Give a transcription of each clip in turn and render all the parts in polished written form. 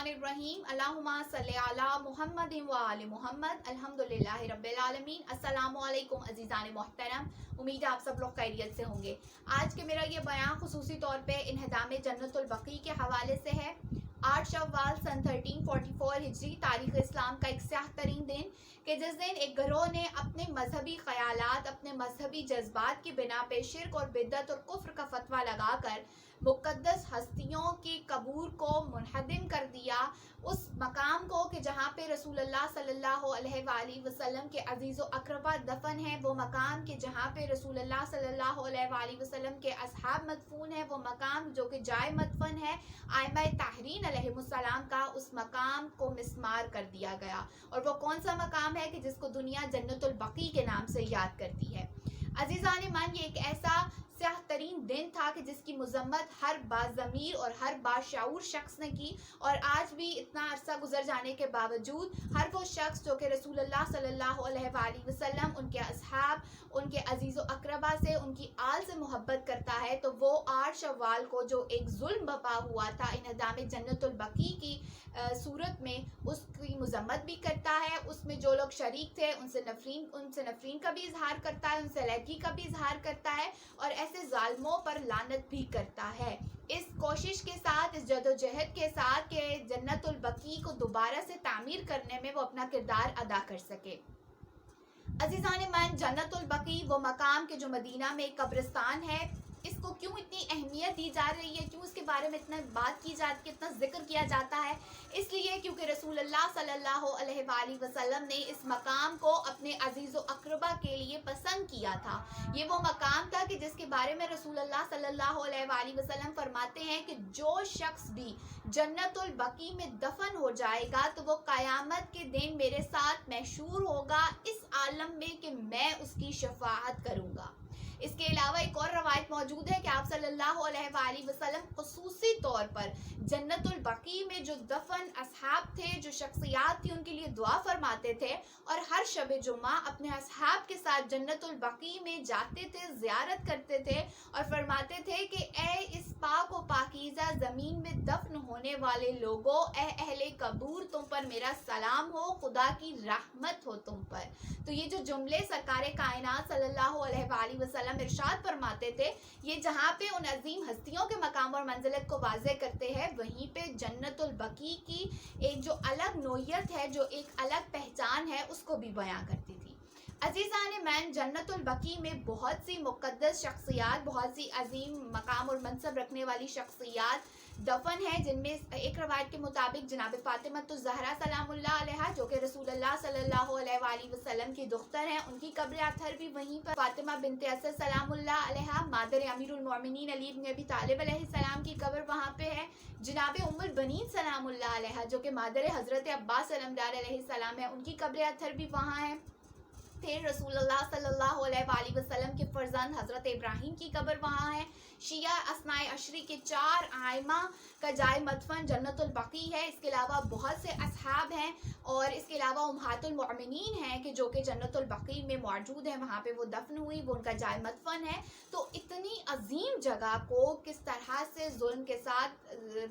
बिस्मिल्लाहिर्रहमानिर्रहीम अल्लाहुम्मा सल्ली अला मुहम्मदिन व आलि मुहम्मद अल्हम्दुलिल्लाहि रब्बिल आलमीन। अस्सलामु अलैकुम अज़ीज़ान मोहतरम, उम्मीद है आप सब लोग खैरियत से होंगे। आज के मेरा ये बयान खुसूसी तौर पे इन्हिदाम जन्नतुल बकी के हवाले से है। 8 शव्वाल सन 1344 हिजरी तारीख़ इस्लाम का एक स्याह तरीन दिन कि जिस दिन एक गिरोह ने अपने मजहबी ख्यालात, अपने मजहबी जज्बात की बिना पे शिर्क और बिद्दत और कुफ्र का फतवा लगाकर मुक़द्दस हस्तियों की कबूर को मुनहदिम कर दिया। उस मकाम को कि जहाँ पे रसूलुल्लाह सल्लल्लाहु अलैहि वसल्लम के अजीज़ व अक़रबा दफन है, वो मकाम के जहाँ पे रसूलुल्लाह सल्लल्लाहु अलैहि वसल्लम के असहाब मदफून है, वो मकाम जो कि जाए मदफन है आइमा ताहरीन अलैहिमुस्सलाम का, उस मकाम को मिस्मार कर दिया गया। और वो कौन सा मकाम है कि जिसको दुनिया जन्नतुल बकी के नाम से याद करती है। अजीज़ान मन, ये एक ऐसा स्याह तरीन दिन था कि जिसकी मजम्मत हर बाज़मीर और हर बाशऊर शख्स ने की। और आज भी इतना अरसा गुजर जाने के बावजूद हर वो शख्स जो कि रसूलुल्लाह सल्लल्लाहु अलैहि वसल्लम, उनके असहाब, उनके अजीज़ व अक़रबा से, उनकी आल से मोहब्बत करता है, तो वो 8 शव्वाल को जो एक जुल्म बपा हुआ था इन्हिदाम जन्नतुल बकी की सूरत में, उसकी मजम्मत भी करता है। उसमें जो लोग शरीक थे उनसे नफरीन का भी इजहार करता है, उनसे अलहदगी का भी इजहार करता है और ऐसे जालिमों पर लानत भी करता है। इस कोशिश के साथ, इस जदोजहद के साथ कि जन्नतुल बकी को दोबारा से तामीर करने में वो अपना किरदार अदा कर सके। अजीज़ान मन, जन्नतुल बकी वो मकाम के जो मदीना में कब्रिस्तान है, इसको क्यों इतनी अहमियत दी जा रही है, क्यों इसके बारे में इतना बात की जाती है, इतना जिक्र किया जाता है? इसलिए क्योंकि रसूलुल्लाह सल्लल्लाहु अलैहि वसल्लम ने इस मकाम को अपने अजीज़ व अक़रबा के लिए पसंद किया था। ये वो मकाम था कि जिसके बारे में रसूलुल्लाह सल्लल्लाहु अलैहि वसल्लम फरमाते हैं कि जो शख्स भी जन्नतुल बकी में दफन हो जाएगा तो वो क़यामत के दिन मेरे साथ मशहूर होगा इस आलम में कि मैं उसकी शफाअत करूँगा। इसके अलावा एक और रवायत मौजूद है कि आप सल्लल्लाहु अलैहि वसल्लम खुसूसी तौर पर जन्नतुल बकी में जो दफन असहाब थे, जो शख्सियात थी, उनके लिए दुआ फरमाते थे और हर शब जुम्मा अपने असहाब के साथ जन्नतुल बकी में जाते थे, ज़ियारत करते थे और फरमाते थे कि ए इस पाक व पाकीज़ा ज़मीन में दफन होने वाले लोगों, ए अहले कबूर, तुम पर मेरा सलाम हो, खुदा की रहमत हो तुम पर। तो ये जो जुमले सरकार कायनात सल्लल्लाहु अलैहि वसल्लम इरशाद फरमाते थे, ये जहाँ पे उन अजीम हस्तियों के मकाम और मंजिलत को वाज़े करते हैं, वहीं पे जन्नतुल बकी की एक जो अलग नोयत है, जो एक अलग पहचान है, उसको भी बयां करती थी। अजीज़ान मैन, जन्नतुल बकी में बहुत सी मुक़द्दस शख्सियात, बहुत सी अजीम मकाम और मनसब रखने वाली शख्सियात दफन है, जिनमें एक रवायत के मुताबिक जनाब फ़ातिमतुज़ ज़हरा सलामुल्लाह अलैहा, जो कि रसूलुल्लाह सल्लल्लाहु अलैहि वसल्लम की दुख्तर हैं, उनकी कब्र अतहर भी वहीं पर, फ़ातिमा बिन्ते असद सलामुल्लाह अलैहा, मादर अमीरुल मोमिनीन अली इब्न अबी तालिब अलैहिस्सलाम की कब्र वहाँ पे है। जनाब उम्मुल बनीन सलामुल्लाह अलैहा, जो कि मादर हज़रत अब्बास सलामुल्लाह अलैहिस्सलाम है, उनकी कब्र अतहर भी वहाँ है। फिर रसूलुल्लाह सल्लल्लाहु अलैहि वसल्लम के फ़र्जंद हज़रत इब्राहीम की कब्र वहाँ है। शिया असनाए अशरी के 4 आइमा का जाए मदफन जन्नतुल बकी है। इसके अलावा बहुत से असहाब हैं और इसके अलावा उम्महातुल मोमिनीन हैं कि जो कि जन्नतुल बकी में मौजूद है, वहाँ पे वो दफन हुई, वो उनका जाए मदफन है। तो इतनी अजीम जगह को किस तरह से जुल्म के साथ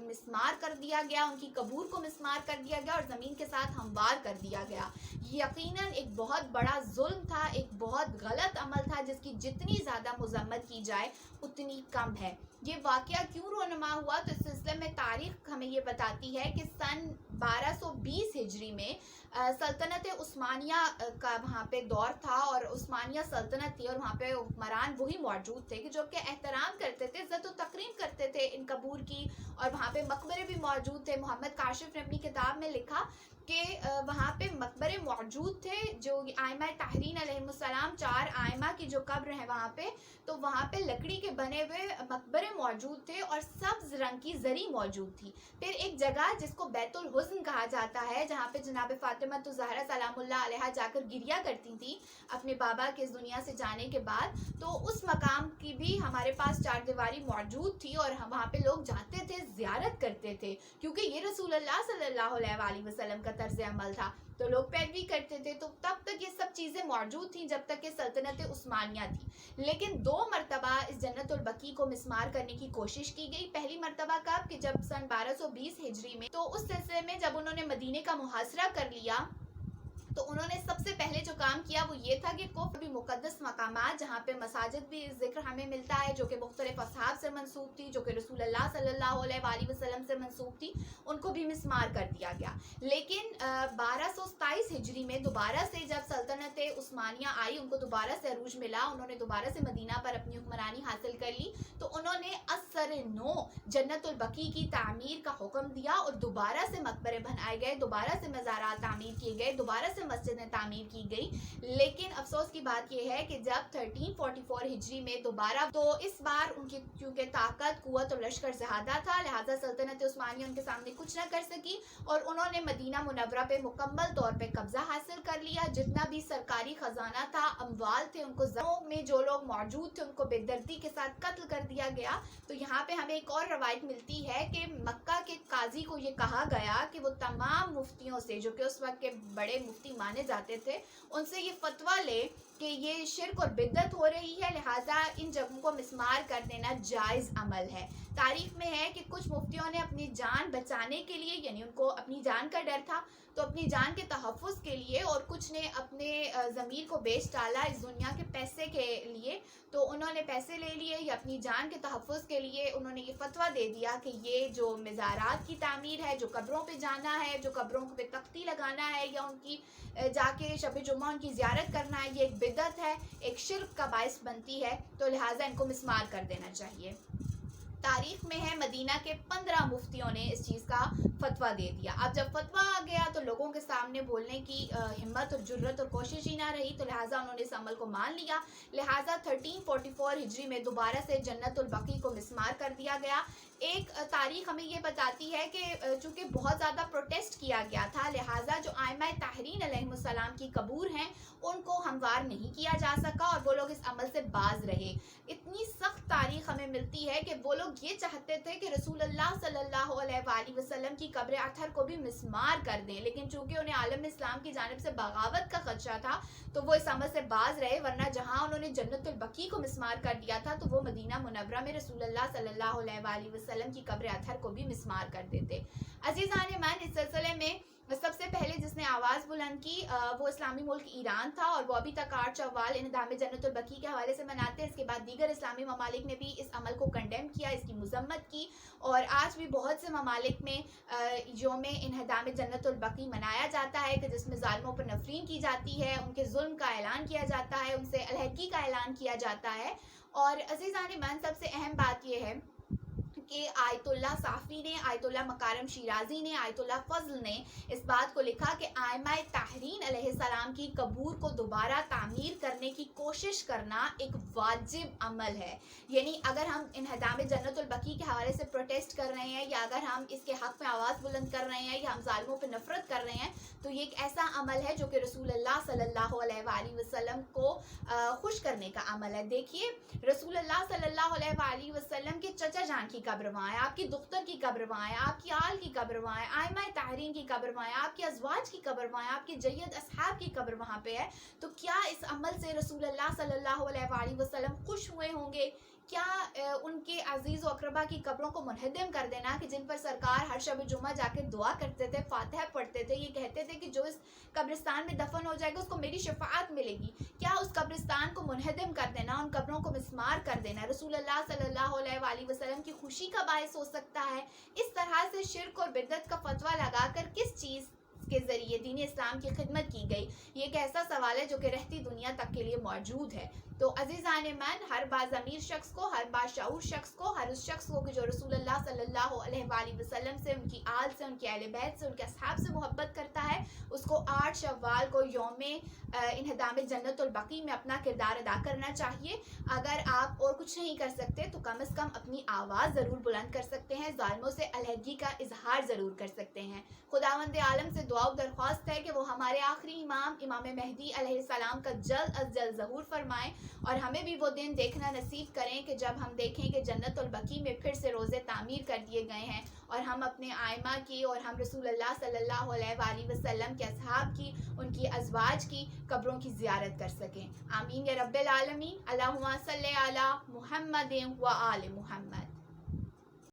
मिस्मार कर दिया गया, उनकी कबूर को मिस्मार कर दिया गया और ज़मीन के साथ हमवार कर दिया गया, यकीनन एक बहुत बड़ा जुल्म था, एक बहुत गलत अमल था, जिसकी जितनी ज़्यादा मजम्मत की जाए उतनी कम है। ये वाक़या क्यों रोनमा हुआ, तो इस सिलसिले में तारीख़ हमें ये बताती है कि सन 1220 हिजरी में सल्तनत उस्मानिया का वहाँ पे दौर था और उस्मानिया सल्तनत थी और वहाँ पे हुक्मरान वही मौजूद थे कि जो कि एहतराम करते थे, इज़्ज़त व तकरीम करते थे इन कबूर की, और वहाँ पे मकबरे भी मौजूद थे। मोहम्मद काशिफ ने अपनी किताब में लिखा कि वहाँ पे मकबरे मौजूद थे, जो आइमा ताहरीन अलैहिमुस्सलाम 4 आइमा की जो कब्र है वहाँ पे, तो वहाँ पे लकड़ी के बने हुए मकबरे मौजूद थे और सब्ज़ रंग की ज़री मौजूद थी। फिर एक जगह जिसको बैतुल हुस्न कहा जाता है, जहाँ पे जनाब फ़ातिमतुज़ ज़हरा सलामुल्लाह अलैहा जाकर गिरिया करती थी अपने बाबा के इस दुनिया से जाने के बाद, तो उस मकाम की भी हमारे पास 4 दीवारी मौजूद थी और हम वहाँ पे लोग जाते थे, ज़ियारत करते थे, क्योंकि ये रसूलुल्लाह सल्लल्लाहु अलैहि वसल्लम का तर्ज अमल था, तो लोग पैरवी करते थे। तो तब तक ये सब चीज़ें मौजूद थी जब तक कि सल्तनत उस्मानिया थी। लेकिन 2 मरतबा इस जन्नतुल बकी को मिस्मार करने की कोशिश की गई। पहली मरतबा कब, कि जब सन 1220 हिजरी में, तो उस सिलसिले में जब उन्होंने मदीने का मुहासरा कर लिया, तो उन्होंने सबसे पहले जो काम किया वो ये था कि कुफ भी मुक़द्दस मकामात जहाँ पे मसाजिद भी ज़िक्र हमें मिलता है जो कि मुख्तलिफ असहाब से मंसूब थी, जो कि रसूलुल्लाह सल्लल्लाहु अलैहि वसल्लम से मंसूब थी, उनको भी मिस्मार कर दिया गया। लेकिन 1227 हिजरी में दोबारा से जब सल्तनत उस्मानिया आई, उनको दोबारा से अरूज मिला, उन्होंने दोबारा से मदीना पर अपनी हुक्मरानी हासिल कर ली, तो उन्होंने असर नो जन्नतुल बकी की तामीर का हुक्म दिया और दोबारा से मकबरे बनाए गए, दोबारा से मज़ारात तामीर किए गए, दोबारा से मस्जिदें तामीर की गई। लेकिन अफसोस की बात यह है कि जब 1344 हिजरी में दोबारा, तो इस बार उनकी क्योंकि ताकत, कुव्वत और लश्कर ज़्यादा था, लिहाजा सल्तनत उस्मानिया उनके सामने कुछ न कर सकी और उन्होंने मदीना मुनव्वरा पे मुकम्मल तौर पे कब्जा हासिल कर लिया। जितना भी सरकारी खजाना था, अमवाल थे, उनको ज़मीनों में जो लोग मौजूद थे उनको बेदर्दी के साथ कत्ल कर दिया गया। तो यहाँ पे हमें एक और रवायत मिलती है कि मक्का के काजी को ये कहा गया कि वो तमाम मुफ्तियों से, जो कि उस वक्त के बड़े मुफ्ती माने जाते थे, उनसे ये फतवा ले कि ये शिर्क और बिद्दत हो रही है, लिहाजा इन जगहों को मिस्मार कर देना जायज़ अमल है। तारीख में है कि कुछ मुफ्तियों ने अपनी जान बचाने के लिए, यानी उनको अपनी जान का डर था, तो अपनी जान के तहफ़्फ़ुज़ के लिए, और कुछ ने अपने ज़मीर को बेच डाला इस दुनिया के पैसे के लिए, तो उन्होंने पैसे ले लिए या अपनी जान के तहफ़्फ़ुज़ के लिए उन्होंने ये फतवा दे दिया कि ये जो मज़ारात की तामीर है, जो कब्रों पे जाना है, जो कब्रों पे तख्ती लगाना है या उनकी जाके शब जुम्मा उनकी ज़ियारत करना है, ये एक बिदअत है, एक शिर्क का बायस बनती है, तो लिहाजा इनको मिस्मार कर देना चाहिए। तारीख में है मदीना के 15 मुफ्तियों ने इस चीज़ का फतवा दे दिया। अब जब फतवा आ गया तो लोगों के सामने बोलने की हिम्मत और जुर्रत और कोशिश ही ना रही, तो लिहाजा उन्होंने इस अमल को मान लिया। लिहाजा 1344 हिजरी में दोबारा से जन्नतुल बकी को मिस्मार कर दिया गया। एक तारीख हमें ये बताती है कि चूँकि बहुत ज़्यादा प्रोटेस्ट किया गया था, लिहाजा जो आइमा ताहरीन अलैहिस्सलाम की कबूर हैं उनको हमवार नहीं किया जा सका और वो लोग इस अमल से बाज रहे। इतनी सख्त तारीख हमें मिलती है कि वो लोग ये चाहते थे कि रसूलुल्लाह सल्लल्लाहु अलैहि वसल्लम की कब्र अतहर को भी मिस्मार कर दें, लेकिन चूँकि उन्हें आलम इस्लाम की जानिब से बगावत का खदशा था तो वो इस अमल से बाज रहे, वरना जहाँ उन्होंने जन्नतुल बकी को मिस्मार कर दिया था तो वो मदीना मुनव्वरा में रसूलुल्लाह सल्लल्लाहु अलैहि वसल्लम की कब्र अतहर को भी मिस्मार कर देते। अज़ीज़ान ईमान, इस सिलसिले में सबसे पहले जिसने आवाज़ बुलंद की वो इस्लामी मुल्क ईरान था और वो अभी तक 8 शव्वाल इंहदाम जन्नतुल बकी के हवाले से मनाते हैं। इसके बाद दीगर इस्लामी ममालिक ने भी इस अमल को कंडेम किया, इसकी मजम्मत की, और आज भी बहुत से ममालिक में यौम इंहदाम जन्नतुल बकी मनाया जाता है कि जिसमें ज़ालिमों पर नफरीन की जाती है, उनके जुल्म का ऐलान किया जाता है, उनसे अलहदगी का ऐलान किया जाता है। और अज़ीज़ान ईमान, सबसे अहम बात यह है कि आयतुल्लाह साफ़ी ने, आयतुल्लाह मकारम शिराज़ी ने, आयतुल्लाह फ़ज़ल ने इस बात को लिखा कि आइमाए ताहरीन अलैहिस्सलाम की कबूर को दोबारा तामीर करने की कोशिश करना एक वाजिब अमल है। यानी अगर हम इंहदाम जन्नतुल बकी के हवाले से प्रोटेस्ट कर रहे हैं या अगर हम इसके हक़ में आवाज़ बुलंद कर रहे हैं या हम ज़ालिमों पर नफ़रत कर रहे हैं, तो ये एक ऐसा अमल है जो कि रसूलुल्लाह सल्लल्लाहु अलैहि वसल्लम को खुश करने का अमल है। देखिए, रसूलुल्लाह सल्लल्लाहु अलैहि वसल्लम के चचा जान की कब्र वहाँ है, आपकी दुख्तर की कब्र वहाँ है, आपकी आल की कब्र वहाँ है, आइमाए ताहरीन की कब्र वहाँ है, आपकी अज़वाज की कब्र वहाँ है, आपके जय्यद असहाब की कब्र वहाँ पे है। तो क्या इस अमल से रसूलुल्लाह सल्लल्लाहु अलैहि वसल्लम खुश हुए होंगे? क्या उनके अजीज़ व अक़रबा की कब्रों को मुनहदम कर देना, कि जिन पर सरकार हर शब जुम्मा जाकर दुआ करते थे, फातिहा पढ़ते थे, ये कहते थे कि जो इस कब्रिस्तान में दफन हो जाएगा उसको मेरी शफाअत मिलेगी, क्या उस कब्रिस्तान को मुनहदम कर देना, उन कब्रों को मिस्मार कर देना रसूलुल्लाह सल्लल्लाहु अलैहि वसल्लम की खुशी का बायस हो सकता है? इस तरह से शिर्क और बिदअत का फतवा लगाकर किस चीज़ के ज़रिए दीन इस्लाम की खिदमत की गई, ये एक ऐसा सवाल है जो कि रहती दुनिया तक के लिए मौजूद है। तो अज़ीज़ान ईमान, हर बाज़मीर शख्स को, हर बाशऊर शख्स को, हर उस शख्स को कि जो रसूलुल्लाह सल्लल्लाहु अलैहि वसल्लम से, उनकी आल से, उनके अहले बैत से, उनके असहाब से मोहब्बत करता है, उसको 8 शव्वाल को यौम इंहदाम जन्नतुल बकी में अपना किरदार अदा करना चाहिए। अगर आप और कुछ नहीं कर सकते तो कम से कम अपनी आवाज़ ज़रूर बुलंद कर सकते हैं, ज़ालिमों से अलहदगी का इजहार ज़रूर कर सकते हैं। खुदावंद आलम से दुआ دعا و درخواست ہے کہ وہ ہمارے آخری امام امام مہدی علیہ السلام کا جلد از جلد ظہور فرمائیں اور ہمیں بھی وہ دن دیکھنا نصیب کریں کہ جب ہم دیکھیں کہ جنت البقیع میں پھر سے روزے تعمیر کر دیے گئے ہیں اور ہم اپنے آئمہ کی اور ہم رسول اللہ صلی اللہ علیہ وآلہ وسلم کے اصحاب کی، ان کی ازواج کی قبروں کی زیارت کر سکیں۔ آمین یا رب العالمین۔ اللہم صلی علی محمد و آل محمد۔